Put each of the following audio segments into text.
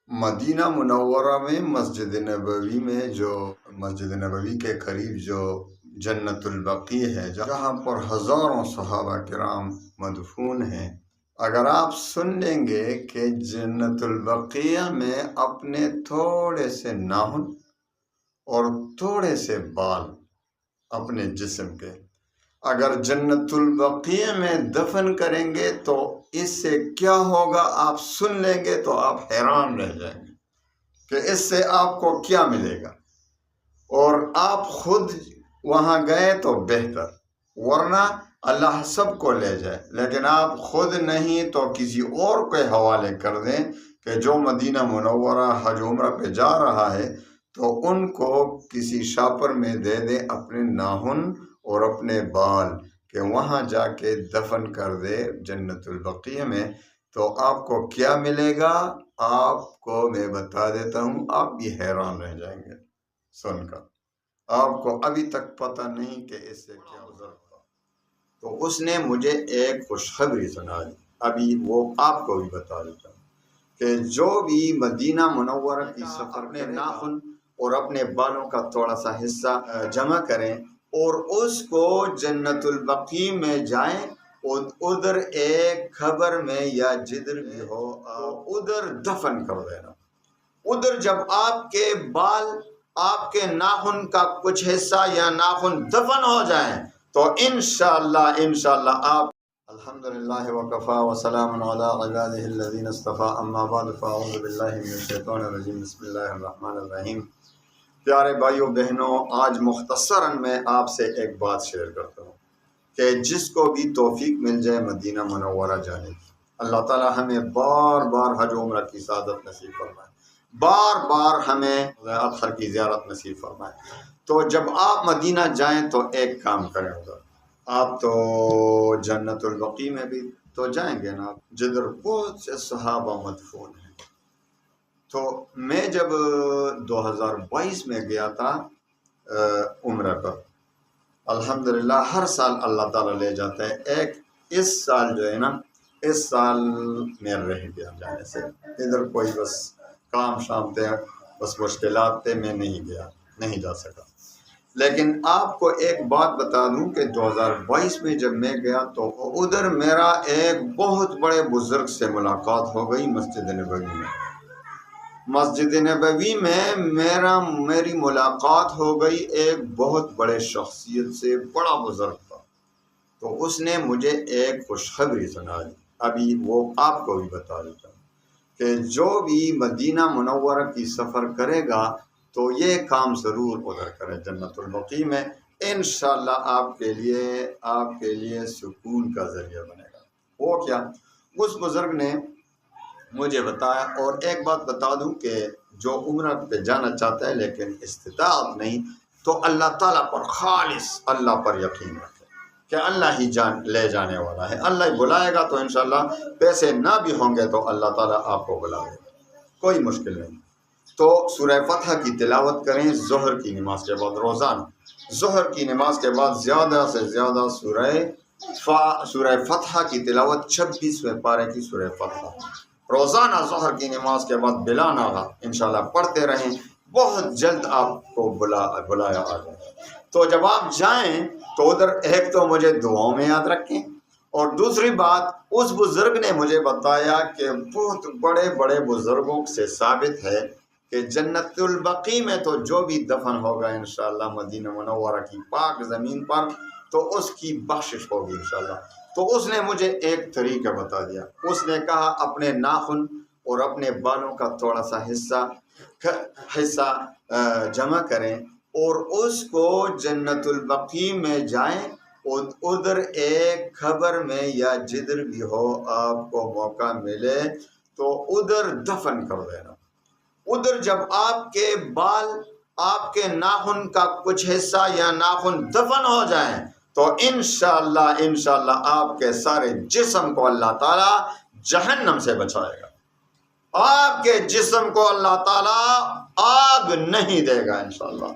مدینہ منورہ میں مسجد نبوی میں جو مسجد نبوی کے قریب جو جنت البقیع ہے، جہاں پر ہزاروں صحابہ کرام مدفون ہیں، اگر آپ سن لیں گے کہ جنت البقیع میں اپنے تھوڑے سے ناخن اور تھوڑے سے بال اپنے جسم کے اگر جنت البقیع میں دفن کریں گے تو اس سے کیا ہوگا آپ سن لیں گے تو آپ حیران رہ جائیں گے کہ اس سے آپ کو کیا ملے گا، اور آپ خود وہاں گئے تو بہتر، ورنہ اللہ سب کو لے جائے، لیکن آپ خود نہیں تو کسی اور کے حوالے کر دیں کہ جو مدینہ منورہ حج عمرہ پہ جا رہا ہے تو ان کو کسی شاپر میں دے دیں اپنے ناخن اور اپنے بال کہ وہاں جا کے دفن کر دے جنت البقیع میں، تو آپ کو کیا ملے گا آپ کو میں بتا دیتا ہوں، آپ بھی حیران رہ جائیں گے سن کر۔ آپ کو ابھی تک پتہ نہیں کہ اس سے کیا گزرتا، تو اس نے مجھے ایک خوشخبری سنا دی، ابھی وہ آپ کو بھی بتا دیتا ہوں کہ جو بھی مدینہ منورہ کی سفر اپنے ناخن اور اپنے بالوں کا تھوڑا سا حصہ جمع کریں اور اس کو جنت البقیع میں جائیں اور ادھر ایک خبر میں یا جدھر بھی ہو ادھر دفن کر دینا۔ ادھر جب آپ کے بال، آپ کے ناخن کا کچھ حصہ یا ناخن دفن ہو جائیں تو انشاءاللہ آپ الحمدللہ وکفا وسلام علی عبادہ الذین اصطفیٰ، اما بعد فاعوذ باللہ من الشیطان الرجیم، بسم اللہ الرحمن الرحیم۔ پیارے بھائیوں بہنوں، آج مختصراً میں آپ سے ایک بات شیئر کرتا ہوں کہ جس کو بھی توفیق مل جائے مدینہ منورہ جانے کی، اللہ تعالی ہمیں بار بار حج عمرہ کی سعادت نصیب فرمائے، بار بار ہمیں اطہر کی زیارت نصیب فرمائے۔ تو جب آپ مدینہ جائیں تو ایک کام کریں، ادھر آپ تو جنت البقیع میں بھی تو جائیں گے نا، جدھر بہت سے صحابہ مدفون ہیں۔ تو میں جب 2022 میں گیا تھا عمرہ پر، الحمدللہ ہر سال اللہ تعالیٰ لے جاتا ہے، ایک اس سال جو ہے نا، اس سال میں رہ گیا جانے سے، ادھر کوئی بس کام شام تھے، بس مشکلات تھے، میں نہیں گیا، نہیں جا سکا۔ لیکن آپ کو ایک بات بتا دوں کہ 2022 میں جب میں گیا تو ادھر میرا ایک بہت بڑے بزرگ سے ملاقات ہو گئی مسجد نبوی میں۔ مسجد نبوی میں میری ملاقات ہو گئی ایک بہت بڑے شخصیت سے، بڑا بزرگ تھا۔ تو اس نے مجھے ایک خوشخبری سنا دی، ابھی وہ آپ کو بھی بتا دیتا ہوں کہ جو بھی مدینہ منورہ کی سفر کرے گا تو یہ کام ضرور ادھر کرے جنت البقیع میں، انشاءاللہ آپ کے لیے سکون کا ذریعہ بنے گا۔ وہ کیا، اس بزرگ نے مجھے بتایا، اور ایک بات بتا دوں کہ جو عمرہ پہ جانا چاہتا ہے لیکن استطاعت نہیں، تو اللہ تعالیٰ پر، خالص اللہ پر یقین رکھے کہ اللہ ہی لے جانے والا ہے، اللہ ہی بلائے گا، تو انشاءاللہ پیسے نہ بھی ہوں گے تو اللہ تعالیٰ آپ کو بلائے گا، کوئی مشکل نہیں۔ تو سورہ فتح کی تلاوت کریں ظہر کی نماز کے بعد، روزانہ ظہر کی نماز کے بعد زیادہ سے زیادہ سورہ فتح کی تلاوت، 26ویں پارے کی سورہ فتح روزانہ ظہر کی نماز کے بعد بلا ناغہ انشاءاللہ پڑھتے رہیں، بہت جلد آپ کو بلایا آ جائے۔ تو جب آپ جائیں تو ادھر ایک تو مجھے دعاؤں میں یاد رکھیں، اور دوسری بات اس بزرگ نے مجھے بتایا کہ بہت بڑے بڑے بزرگوں سے ثابت ہے کہ جنت البقیع میں تو جو بھی دفن ہوگا انشاءاللہ مدینہ منورہ کی پاک زمین پر تو اس کی بخشش ہوگی انشاءاللہ۔ تو اس نے مجھے ایک طریقہ بتا دیا، اس نے کہا اپنے ناخن اور اپنے بالوں کا تھوڑا سا حصہ جمع کریں اور اس کو جنت البقیع میں جائیں اور ادھر ایک خبر میں یا جدھر بھی ہو آپ کو موقع ملے تو ادھر دفن کر دینا۔ ادھر جب آپ کے بال، آپ کے ناخن کا کچھ حصہ یا ناخن دفن ہو جائیں تو انشاءاللہ آپ کے سارے جسم کو اللہ تعالیٰ جہنم سے بچائے گا، آپ کے جسم کو اللہ تعالیٰ آگ نہیں دے گا انشاءاللہ۔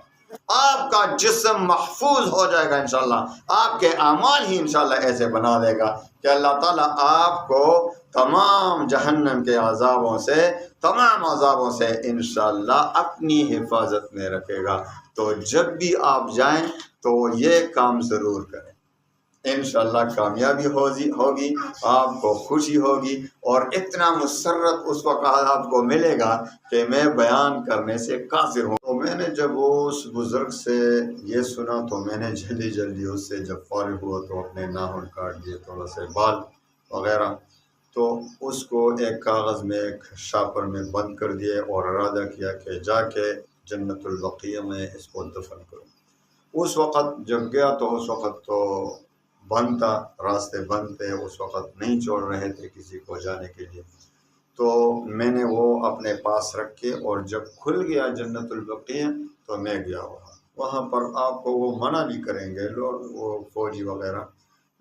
آپ کا جسم محفوظ ہو جائے گا انشاءاللہ، آپ کے اعمال ہی انشاءاللہ ایسے بنا دے گا کہ اللہ تعالیٰ آپ کو تمام جہنم کے عذابوں سے، تمام عذابوں سے انشاءاللہ اپنی حفاظت میں رکھے گا۔ تو جب بھی آپ جائیں تو یہ کام ضرور کریں، انشاءاللہ کامیابی ہوگی، آپ کو خوشی ہوگی، اور اتنا مسرت اس وقت آپ کو ملے گا کہ میں بیان کرنے سے قاصر ہوں۔ تو میں نے جب اس بزرگ سے یہ سنا تو میں نے جلدی جلدی اس سے جب فارغ ہوا تو اپنے ناخن کاٹ دیے، تھوڑا سے بال وغیرہ، تو اس کو ایک کاغذ میں ایک شاپر میں بند کر دیے اور ارادہ کیا کہ جا کے جنت البقیع میں اس کو دفن کروں۔ اس وقت جب گیا تو اس وقت تو بند تھا، راستے بند تھے، اس وقت نہیں چھوڑ رہے تھے کسی کو جانے کے لیے، تو میں نے وہ اپنے پاس رکھے، اور جب کھل گیا جنت البقیع تو میں گیا وہاں پر آپ کو وہ منع بھی کریں گے لوگ، وہ فوجی وغیرہ،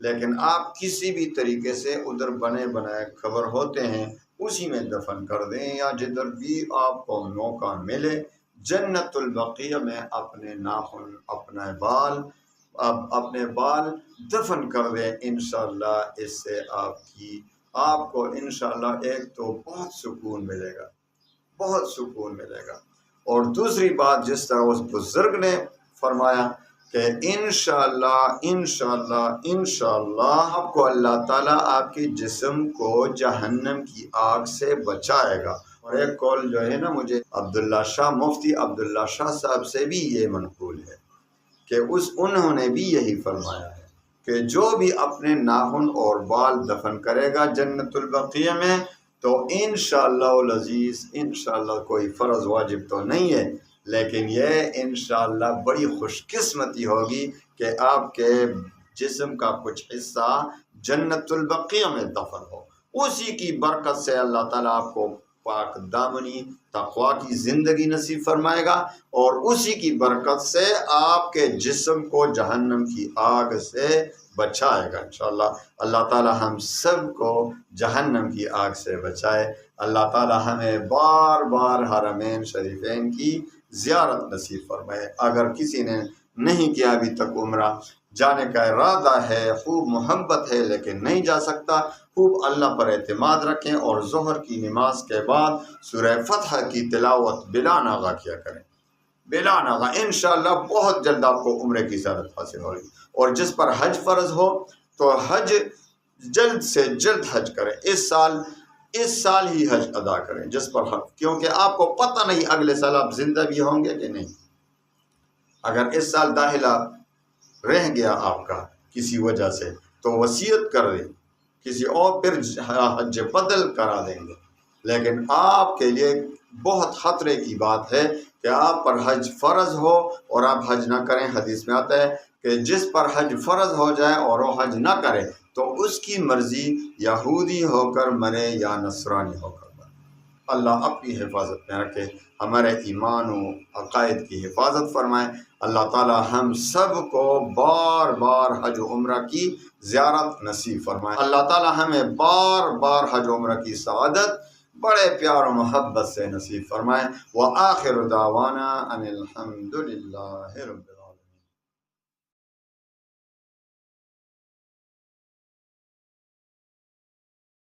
لیکن آپ کسی بھی طریقے سے ادھر بنے بنائے خبر ہوتے ہیں اسی میں دفن کر دیں، یا جدھر بھی آپ کو موقع ملے جنت البقیع میں اپنے ناخن، اپنے بال دفن کر دیں، انشاءاللہ اس سے آپ کو انشاءاللہ ایک تو بہت سکون ملے گا، بہت سکون ملے گا۔ اور دوسری بات، جس طرح اس بزرگ نے فرمایا کہ انشاءاللہ آپ کو اللہ تعالیٰ آپ کے جسم کو جہنم کی آگ سے بچائے گا۔ اور ایک قول جو ہے نا، مجھے مفتی عبداللہ شاہ صاحب سے بھی یہ منقول ہے کہ انہوں نے بھی یہی فرمایا ہے کہ جو بھی اپنے ناخن اور بال دفن کرے گا جنت البقیع میں تو انشاءاللہ العزیز، انشاءاللہ کوئی فرض واجب تو نہیں ہے، لیکن یہ انشاءاللہ بڑی خوش قسمتی ہوگی کہ آپ کے جسم کا کچھ حصہ جنت البقیع میں دفن ہو۔ اسی کی برکت سے اللہ تعالیٰ آپ کو پاک دامنی تقویٰ کی زندگی نصیب فرمائے گا، اور اسی کی برکت سے آپ کے جسم کو جہنم کی آگ سے بچائے گا انشاءاللہ۔ اللہ تعالیٰ ہم سب کو جہنم کی آگ سے بچائے۔ اللہ تعالیٰ ہمیں بار بار حرمین شریفین کی زیارت نصیب فرمائے۔ اگر کسی نے نہیں کیا ابھی تک عمرہ، جانے کا ارادہ ہے، خوب محبت ہے لیکن نہیں جا سکتا، خوب اللہ پر اعتماد رکھیں، اور ظہر کی نماز کے بعد سورہ فتح کی تلاوت بلا ناغہ کیا کریں، بلا ناغہ، انشاءاللہ بہت جلد آپ کو عمرے کی زیارت حاصل ہوگی۔ اور جس پر حج فرض ہو تو حج جلد سے جلد حج کریں، اس سال ہی حج ادا کریں جس پر حج، کیونکہ آپ کو پتہ نہیں اگلے سال آپ زندہ بھی ہوں گے کہ نہیں۔ اگر اس سال داخلہ رہ گیا آپ کا کسی وجہ سے تو وصیت کر دیں، کسی اور پھر حج بدل کرا دیں گے، لیکن آپ کے لیے بہت خطرے کی بات ہے کہ آپ پر حج فرض ہو اور آپ حج نہ کریں۔ حدیث میں آتا ہے کہ جس پر حج فرض ہو جائے اور وہ حج نہ کرے تو اس کی مرضی یہودی ہو کر مرے یا نصرانی ہو کر مرے۔ اللہ اپنی حفاظت میں رکھے، ہمارے ایمان و عقائد کی حفاظت فرمائے۔ اللہ تعالی ہم سب کو بار بار حج و عمرہ کی زیارت نصیب فرمائے۔ اللہ تعالی ہمیں بار بار حج و عمرہ کی سعادت بڑے پیار و محبت سے نصیب فرمائے۔ وآخر دعوانا ان الحمد للہ رب العالمین۔